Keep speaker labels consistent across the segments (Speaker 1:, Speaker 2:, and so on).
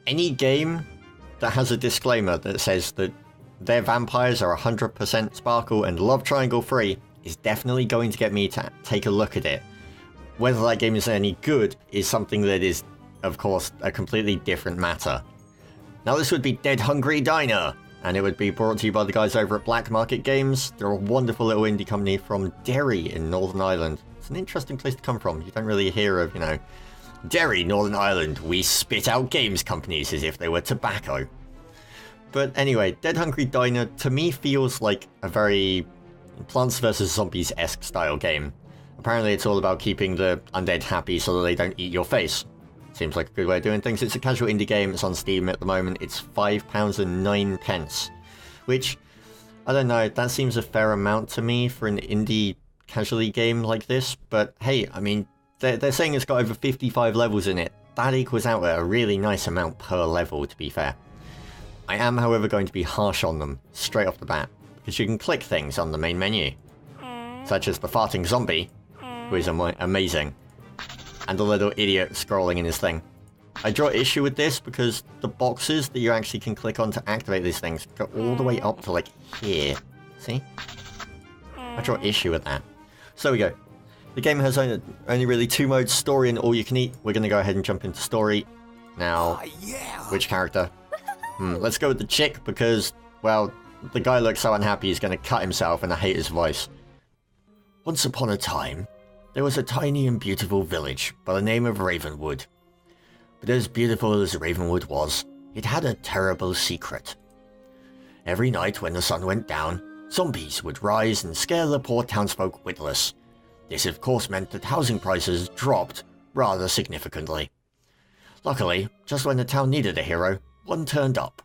Speaker 1: any game that has a disclaimer that says that their vampires are 100% sparkle and love triangle free is definitely going to get me to take a look at it. Whether that game is any good is something that is, of course, a completely different matter. Now this would be Dead Hungry Diner, and it would be brought to you by the guys over at Black Market Games. They're a wonderful little indie company from Derry in Northern Ireland. It's an interesting place to come from. You don't really hear of, Derry, Northern Ireland, we spit out games companies as if they were tobacco. But anyway, Dead Hungry Diner to me feels like a very Plants vs. Zombies-esque style game. Apparently it's all about keeping the undead happy so that they don't eat your face. Seems like a good way of doing things. It's a casual indie game. It's on Steam at the moment. It's £5.09, which, I don't know, that seems a fair amount to me for an indie casually game like this. But hey, I mean, they're saying it's got over 55 levels in it. That equals out at a really nice amount per level, to be fair. I am, however, going to be harsh on them straight off the bat, because you can click things on the main menu, such as the farting zombie, who is amazing, and the little idiot scrolling in his thing. I draw issue with this because the boxes that you actually can click on to activate these things go all the way up to like here. See? I draw issue with that. So there we go. The game has only really 2 modes, story and all you can eat. We're going to go ahead and jump into story. Now, which character? Let's go with the chick because, well, the guy looks so unhappy he's going to cut himself and I hate his voice. Once upon a time, there was a tiny and beautiful village by the name of Ravenwood. But as beautiful as Ravenwood was, it had a terrible secret. Every night when the sun went down, zombies would rise and scare the poor townsfolk witless. This of course meant that housing prices dropped rather significantly. Luckily, just when the town needed a hero, one turned up.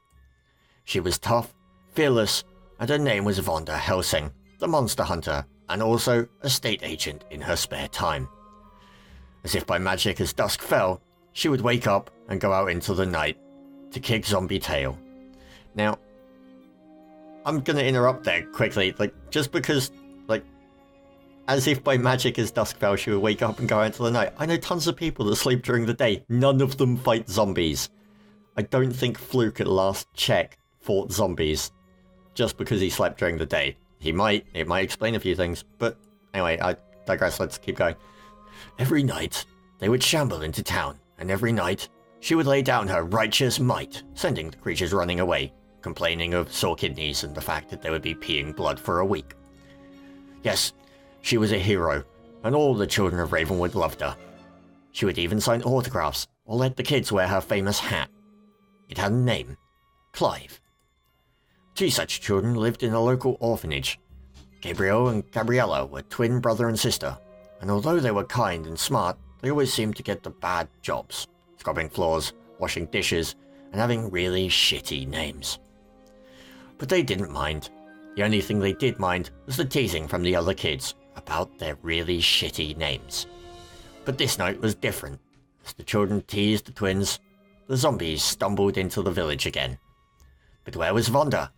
Speaker 1: She was tough, fearless, and her name was Vonda Helsing, the monster hunter, and also a state agent in her spare time. As if by magic, as dusk fell, she would wake up and go out into the night to kick zombie tail. Now, I'm gonna interrupt there quickly, just because, as if by magic as dusk fell, she would wake up and go out into the night. I know tons of people that sleep during the day. None of them fight zombies. I don't think Fluke at last check fought zombies just because he slept during the day. It might explain a few things, but anyway, I digress, let's keep going. Every night, they would shamble into town, and every night, she would lay down her righteous might, sending the creatures running away, complaining of sore kidneys and the fact that they would be peeing blood for a week. Yes, she was a hero, and all the children of Ravenwood loved her. She would even sign autographs, or let the kids wear her famous hat. It had a name, Clive. 2 such children lived in a local orphanage. Gabriel and Gabriella were twin brother and sister, and although they were kind and smart, they always seemed to get the bad jobs, scrubbing floors, washing dishes, and having really shitty names. But they didn't mind. The only thing they did mind was the teasing from the other kids about their really shitty names. But this night was different. As the children teased the twins, the zombies stumbled into the village again. But where was Vonda?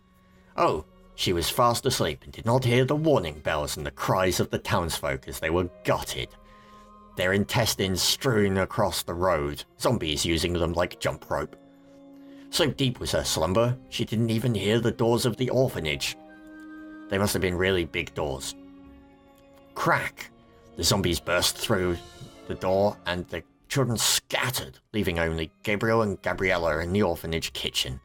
Speaker 1: Oh, she was fast asleep and did not hear the warning bells and the cries of the townsfolk as they were gutted. Their intestines strewn across the road, zombies using them like jump rope. So deep was her slumber, she didn't even hear the doors of the orphanage. They must have been really big doors. Crack! The zombies burst through the door and the children scattered, leaving only Gabriel and Gabriella in the orphanage kitchen.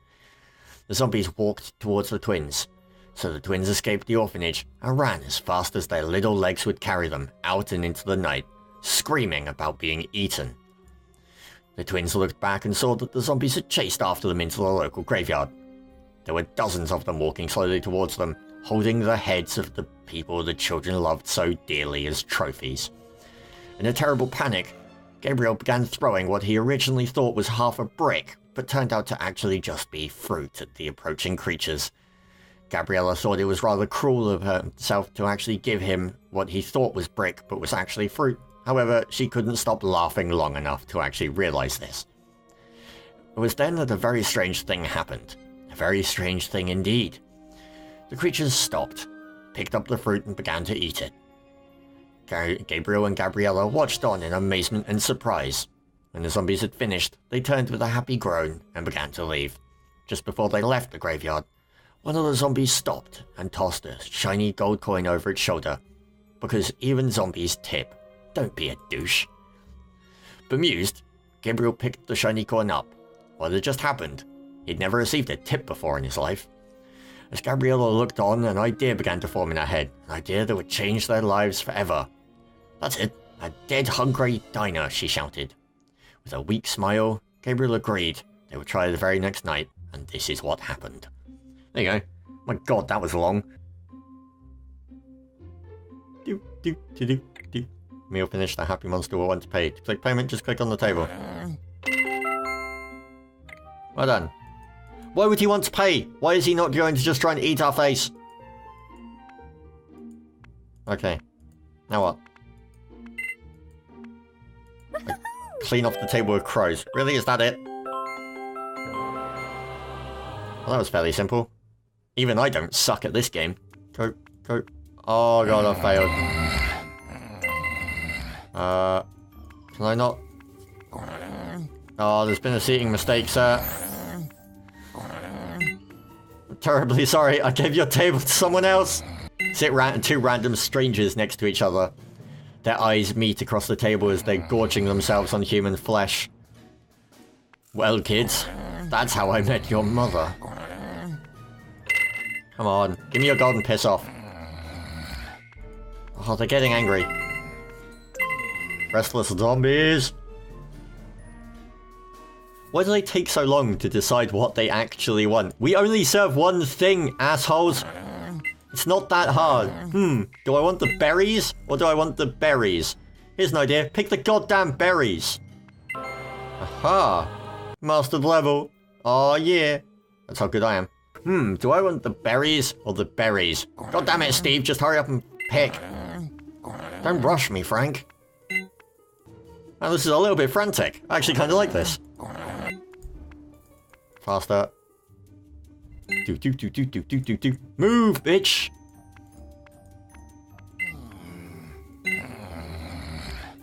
Speaker 1: The zombies walked towards the twins, so the twins escaped the orphanage and ran as fast as their little legs would carry them out and into the night, screaming about being eaten. The twins looked back and saw that the zombies had chased after them into the local graveyard. There were dozens of them walking slowly towards them, holding the heads of the people the children loved so dearly as trophies. In a terrible panic, Gabriel began throwing what he originally thought was half a brick, but turned out to actually just be fruit at the approaching creatures. Gabriella thought it was rather cruel of herself to actually give him what he thought was brick, but was actually fruit. However, she couldn't stop laughing long enough to actually realize this. It was then that a very strange thing happened. A very strange thing indeed. The creatures stopped, picked up the fruit and began to eat it. Gabriel and Gabriella watched on in amazement and surprise. When the zombies had finished, they turned with a happy groan and began to leave. Just before they left the graveyard, one of the zombies stopped and tossed a shiny gold coin over its shoulder. Because even zombies tip. Don't be a douche. Bemused, Gabriel picked the shiny coin up. What had just happened? He'd never received a tip before in his life. As Gabriella looked on, an idea began to form in her head. An idea that would change their lives forever. That's it. A dead hungry diner, she shouted. With a weak smile, Gabriel agreed. They would try the very next night, and this is what happened. There you go. My god, that was long. Meal finished, the happy monster will want to pay. To click payment, just click on the table. Well done. Why would he want to pay? Why is he not going to just try and eat our face? Okay. Now what? Clean off the table with crows. Really? Is that it? Well, that was fairly simple. Even I don't suck at this game. Go. Oh god, I failed. Can I not? Oh, there's been a seating mistake, sir. I'm terribly sorry, I gave your table to someone else. Sit two random strangers next to each other. Their eyes meet across the table as they're gorging themselves on human flesh. Well, kids, that's how I met your mother. Come on, give me your gold and piss off. Oh, they're getting angry. Restless zombies. Why do they take so long to decide what they actually want? We only serve one thing, assholes. It's not that hard. Do I want the berries or do I want the berries? Here's an idea. Pick the goddamn berries. Aha. Mastered level. Oh yeah. That's how good I am. Do I want the berries or the berries? God damn it, Steve. Just hurry up and pick. Don't rush me, Frank. Oh, this is a little bit frantic. I actually kind of like this. Faster. Do. Move, bitch!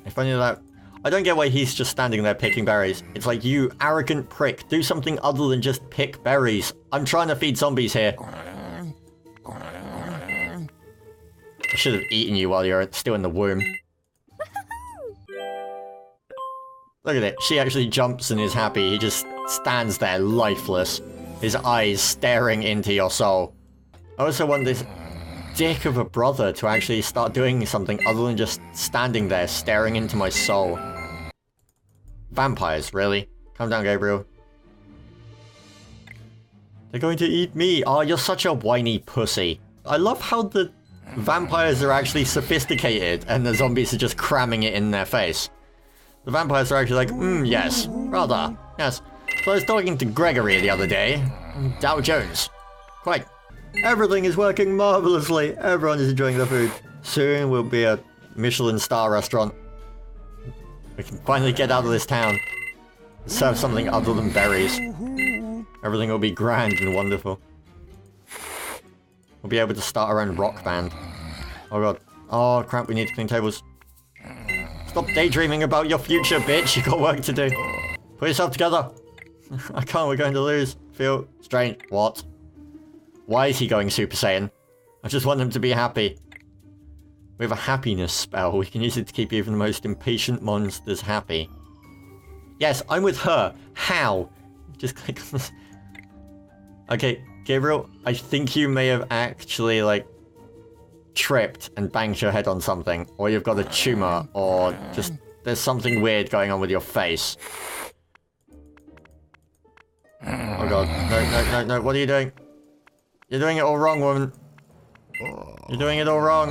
Speaker 1: If only that... I don't get why he's just standing there picking berries. It's like, you arrogant prick, do something other than just pick berries. I'm trying to feed zombies here. I should have eaten you while you're still in the womb. Look at it, she actually jumps and is happy. He just stands there lifeless. His eyes staring into your soul. I also want this dick of a brother to actually start doing something other than just standing there staring into my soul. Vampires, really? Calm down, Gabriel. They're going to eat me. Oh, you're such a whiny pussy. I love how the vampires are actually sophisticated and the zombies are just cramming it in their face. The vampires are actually like, yes, rather, yes. So I was talking to Gregory the other day. Dow Jones. Quite. Everything is working marvelously. Everyone is enjoying the food. Soon we'll be a Michelin star restaurant. We can finally get out of this town. Serve something other than berries. Everything will be grand and wonderful. We'll be able to start our own rock band. Oh god. Oh crap, we need to clean tables. Stop daydreaming about your future, bitch. You got work to do. Put yourself together. I can't, we're going to lose. Feel strange. What? Why is he going Super Saiyan? I just want him to be happy. We have a happiness spell. We can use it to keep even the most impatient monsters happy. Yes, I'm with her. How? Just click on this. Okay, Gabriel, I think you may have actually, like, tripped and banged your head on something. Or you've got a tumor. Or just, there's something weird going on with your face. Oh god. No. What are you doing? You're doing it all wrong, woman. You're doing it all wrong.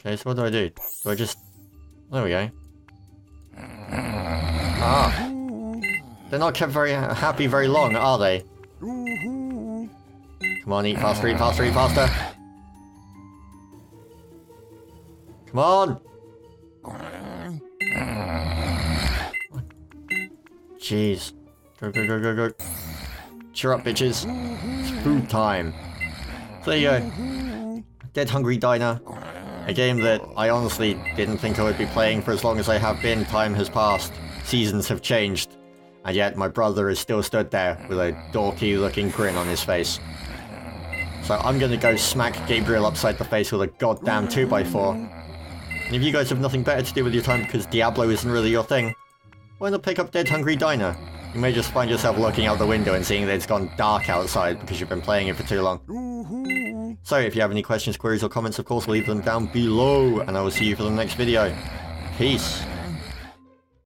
Speaker 1: Okay, so what do I do? Do I just... There we go. Ah. They're not kept very happy very long, are they? Come on, eat faster, eat faster, eat faster. Come on! Jeez. Go. Cheer up, bitches. It's food time. So there you go. Dead hungry diner. A game that I honestly didn't think I would be playing for as long as I have been. Time has passed, seasons have changed, and yet my brother is still stood there with a dorky looking grin on his face. So I'm gonna go smack Gabriel upside the face with a goddamn 2x4. And if you guys have nothing better to do with your time because Diablo isn't really your thing, why not pick up Undead Diner? You may just find yourself looking out the window and seeing that it's gone dark outside because you've been playing it for too long. So if you have any questions, queries or comments, of course, leave them down below, and I will see you for the next video. Peace.